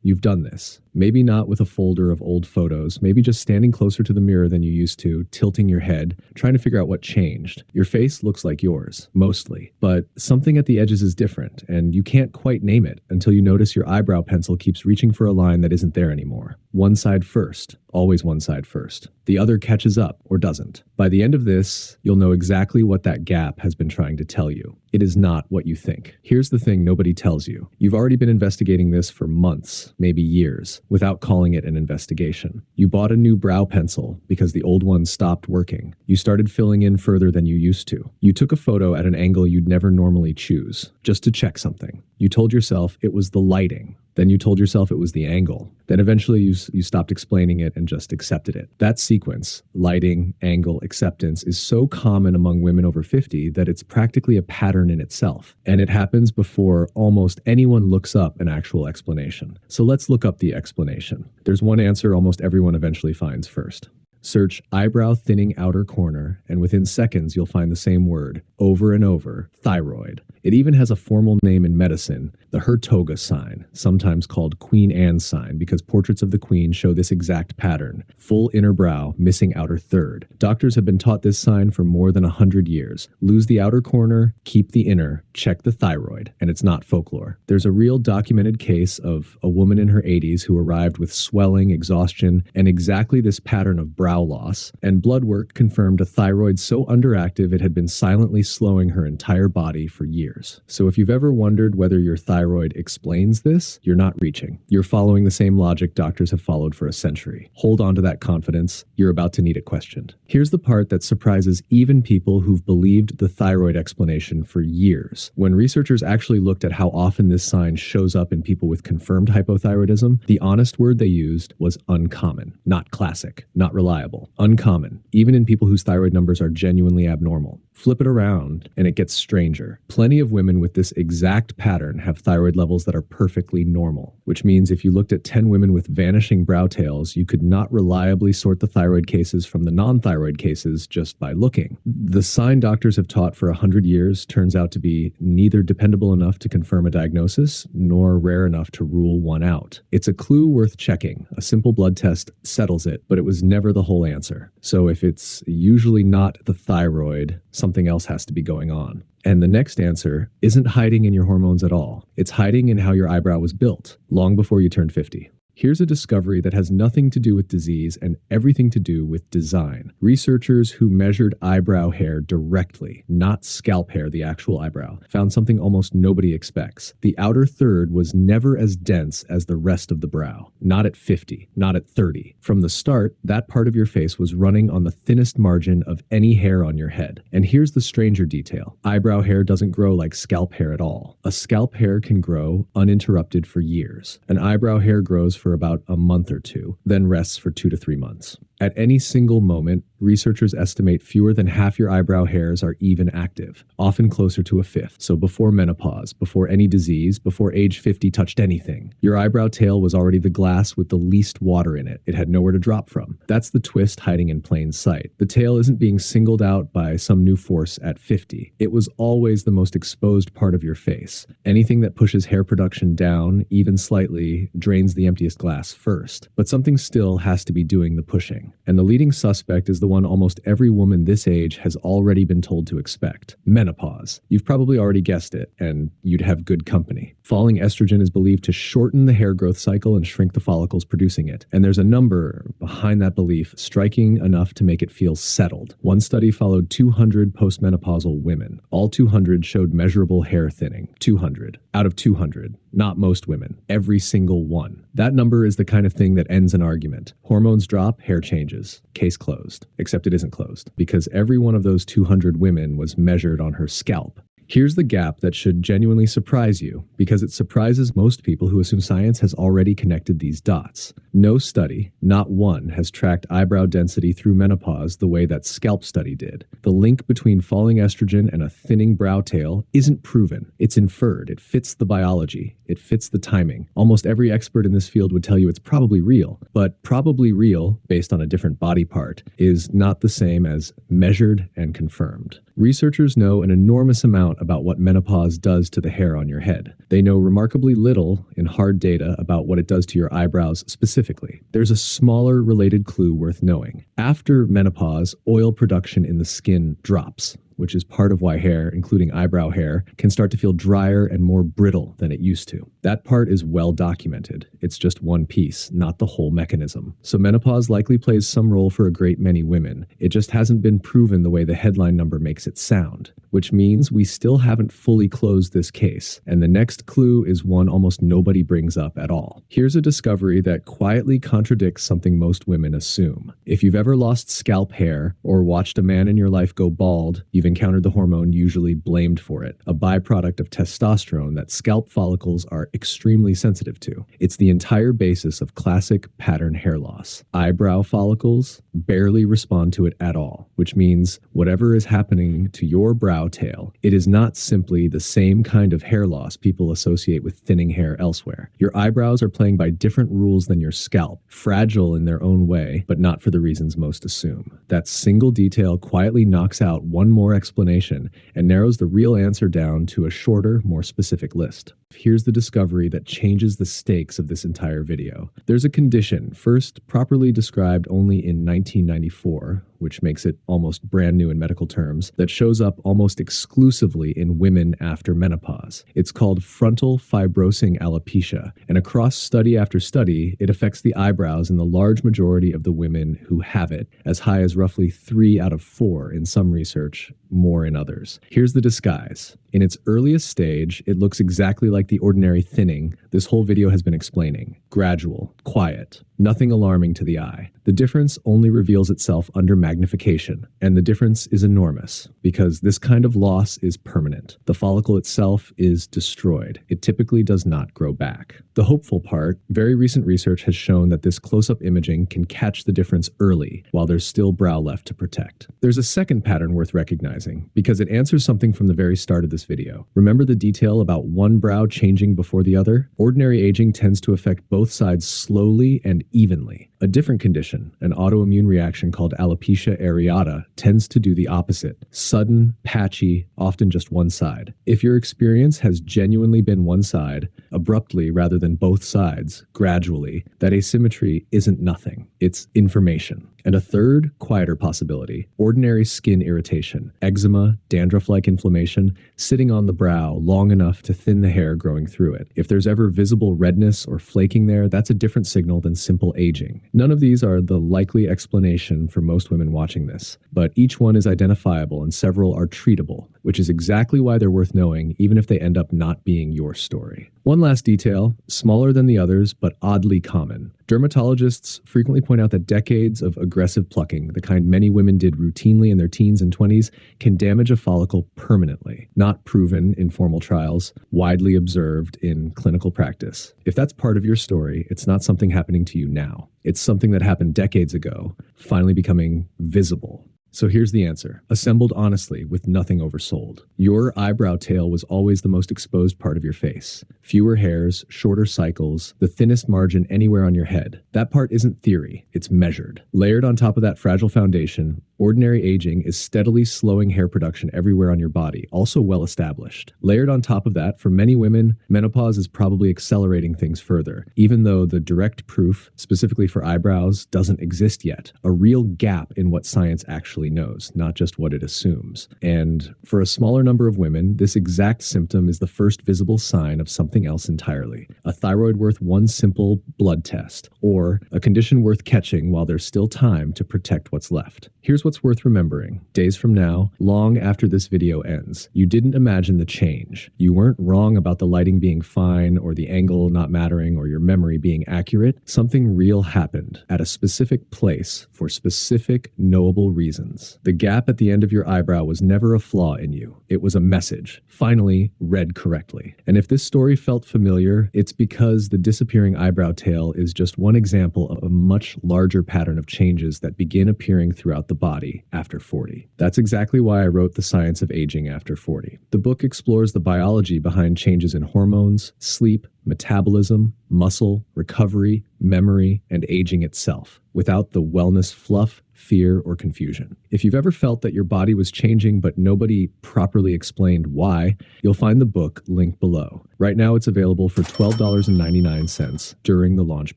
You've done this. Maybe not with a folder of old photos, maybe just standing closer to the mirror than you used to, tilting your head, trying to figure out what changed. Your face looks like yours, mostly, but something at the edges is different, and you can't quite name it until you notice your eyebrow pencil keeps reaching for a line that isn't there anymore. One side first, always one side first. The other catches up or doesn't. By the end of this, you'll know exactly what that gap has been trying to tell you. It is not what you think. Here's the thing nobody tells you. You've already been investigating this for months, maybe years, without calling it an investigation. You bought a new brow pencil because the old one stopped working. You started filling in further than you used to. You took a photo at an angle you'd never normally choose, just to check something. You told yourself it was the lighting. Then you told yourself it was the angle. Then eventually you stopped explaining it and just accepted it. That sequence, lighting, angle, acceptance, is so common among women over 50 that it's practically a pattern in itself. And it happens before almost anyone looks up an actual explanation. So let's look up the explanation. There's one answer almost everyone eventually finds first. Search eyebrow thinning outer corner, and within seconds you'll find the same word, over and over, thyroid. It even has a formal name in medicine, the Hertoga sign, sometimes called Queen Anne's sign, because portraits of the Queen show this exact pattern, full inner brow, missing outer third. Doctors have been taught this sign for more than 100 years. Lose the outer corner, keep the inner, check the thyroid, and it's not folklore. There's a real documented case of a woman in her 80s who arrived with swelling, exhaustion, and exactly this pattern of brow loss, and blood work confirmed a thyroid so underactive it had been silently slowing her entire body for years. So if you've ever wondered whether your thyroid explains this, you're not reaching. You're following the same logic doctors have followed for a century. Hold on to that confidence. You're about to need it questioned. Here's the part that surprises even people who've believed the thyroid explanation for years. When researchers actually looked at how often this sign shows up in people with confirmed hypothyroidism, the honest word they used was uncommon, not classic, not reliable. Uncommon, even in people whose thyroid numbers are genuinely abnormal. Flip it around, and it gets stranger. Plenty of women with this exact pattern have thyroid levels that are perfectly normal, which means if you looked at 10 women with vanishing brow tails, you could not reliably sort the thyroid cases from the non-thyroid cases just by looking. The sign doctors have taught for 100 years turns out to be neither dependable enough to confirm a diagnosis, nor rare enough to rule one out. It's a clue worth checking. A simple blood test settles it, but it was never the whole answer. So if it's usually not the thyroid, something else has to be going on. And the next answer isn't hiding in your hormones at all. It's hiding in how your eyebrow was built, long before you turned 50. Here's a discovery that has nothing to do with disease and everything to do with design. Researchers who measured eyebrow hair directly, not scalp hair, the actual eyebrow, found something almost nobody expects. The outer third was never as dense as the rest of the brow. Not at 50, not at 30. From the start, that part of your face was running on the thinnest margin of any hair on your head. And here's the stranger detail. Eyebrow hair doesn't grow like scalp hair at all. A scalp hair can grow uninterrupted for years. An eyebrow hair grows for about a month or two, then rests for 2 to 3 months. At any single moment, researchers estimate fewer than half your eyebrow hairs are even active, often closer to a fifth. So before menopause, before any disease, before age 50 touched anything, your eyebrow tail was already the glass with the least water in it. It had nowhere to drop from. That's the twist hiding in plain sight. The tail isn't being singled out by some new force at 50. It was always the most exposed part of your face. Anything that pushes hair production down, even slightly, drains the emptiest glass first. But something still has to be doing the pushing. And the leading suspect is the one almost every woman this age has already been told to expect: menopause. You've probably already guessed it, and you'd have good company. Falling estrogen is believed to shorten the hair growth cycle and shrink the follicles producing it. And there's a number behind that belief, striking enough to make it feel settled. One study followed 200 postmenopausal women. All 200 showed measurable hair thinning. 200 out of 200. Not most women. Every single one. That number is the kind of thing that ends an argument. Hormones drop, hair changes. Case closed. Except it isn't closed, because every one of those 200 women was measured on her scalp. Here's the gap that should genuinely surprise you, because it surprises most people who assume science has already connected these dots. No study, not one, has tracked eyebrow density through menopause the way that scalp study did. The link between falling estrogen and a thinning brow tail isn't proven. It's inferred. It fits the biology. It fits the timing. Almost every expert in this field would tell you it's probably real, but probably real, based on a different body part, is not the same as measured and confirmed. Researchers know an enormous amount amount about what menopause does to the hair on your head. They know remarkably little in hard data about what it does to your eyebrows specifically. There's a smaller related clue worth knowing. After menopause, oil production in the skin drops, which is part of why hair, including eyebrow hair, can start to feel drier and more brittle than it used to. That part is well documented. It's just one piece, not the whole mechanism. So menopause likely plays some role for a great many women. It just hasn't been proven the way the headline number makes it sound, which means we still haven't fully closed this case. And the next clue is one almost nobody brings up at all. Here's a discovery that quietly contradicts something most women assume. If you've ever lost scalp hair or watched a man in your life go bald, you've encountered the hormone usually blamed for it, a byproduct of testosterone that scalp follicles are extremely sensitive to. It's the entire basis of classic pattern hair loss. Eyebrow follicles barely respond to it at all, which means whatever is happening to your brow tail, it is not simply the same kind of hair loss people associate with thinning hair elsewhere. Your eyebrows are playing by different rules than your scalp, fragile in their own way, but not for the reasons most assume. That single detail quietly knocks out one more explanation and narrows the real answer down to a shorter, more specific list. Here's the discovery that changes the stakes of this entire video. There's a condition, first properly described only in 1994, which makes it almost brand new in medical terms, that shows up almost exclusively in women after menopause. It's called frontal fibrosing alopecia, and across study after study, it affects the eyebrows in the large majority of the women who have it, as high as roughly 3 out of 4 in some research, more in others. Here's the disguise. In its earliest stage, it looks exactly like the ordinary thinning this whole video has been explaining. Gradual, quiet, nothing alarming to the eye. The difference only reveals itself under magnification, and the difference is enormous because this kind of loss is permanent. The follicle itself is destroyed. It typically does not grow back. The hopeful part, very recent research has shown that this close-up imaging can catch the difference early while there's still brow left to protect. There's a second pattern worth recognizing because it answers something from the very start of this video. Remember the detail about one brow changing before the other? Ordinary aging tends to affect both sides slowly and evenly. A different condition, an autoimmune reaction called alopecia areata, tends to do the opposite. Sudden, patchy, often just one side. If your experience has genuinely been one side, abruptly rather than both sides, gradually, that asymmetry isn't nothing. It's information. And a third, quieter possibility, ordinary skin irritation, eczema, dandruff-like inflammation, sitting on the brow long enough to thin the hair growing through it. If there's ever visible redness or flaking there, that's a different signal than simple aging. None of these are the likely explanation for most women watching this, but each one is identifiable and several are treatable, which is exactly why they're worth knowing, even if they end up not being your story. One last detail, smaller than the others, but oddly common. Dermatologists frequently point out that decades of aggressive plucking, the kind many women did routinely in their teens and 20s, can damage a follicle permanently. Not proven in formal trials, widely observed in clinical practice. If that's part of your story, it's not something happening to you now. It's something that happened decades ago, finally becoming visible. So here's the answer, assembled honestly with nothing oversold. Your eyebrow tail was always the most exposed part of your face. Fewer hairs, shorter cycles, the thinnest margin anywhere on your head. That part isn't theory, it's measured. Layered on top of that fragile foundation, ordinary aging is steadily slowing hair production everywhere on your body, also well established. Layered on top of that, for many women, menopause is probably accelerating things further, even though the direct proof, specifically for eyebrows, doesn't exist yet. A real gap in what science actually knows, not just what it assumes. And for a smaller number of women, this exact symptom is the first visible sign of something else entirely. A thyroid worth one simple blood test, or a condition worth catching while there's still time to protect what's left. Here's what's worth remembering. Days from now, long after this video ends, you didn't imagine the change. You weren't wrong about the lighting being fine, or the angle not mattering, or your memory being accurate. Something real happened at a specific place for specific, knowable reasons. The gap at the end of your eyebrow was never a flaw in you. It was a message, finally read correctly. And if this story felt familiar, it's because the disappearing eyebrow tail is just one example of a much larger pattern of changes that begin appearing throughout the body after 40. That's exactly why I wrote The Science of Aging After 40. The book explores the biology behind changes in hormones, sleep, metabolism, muscle, recovery, memory, and aging itself, without the wellness fluff, fear, or confusion. If you've ever felt that your body was changing but nobody properly explained why, you'll find the book linked below. Right now it's available for $12.99 during the launch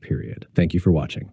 period. Thank you for watching.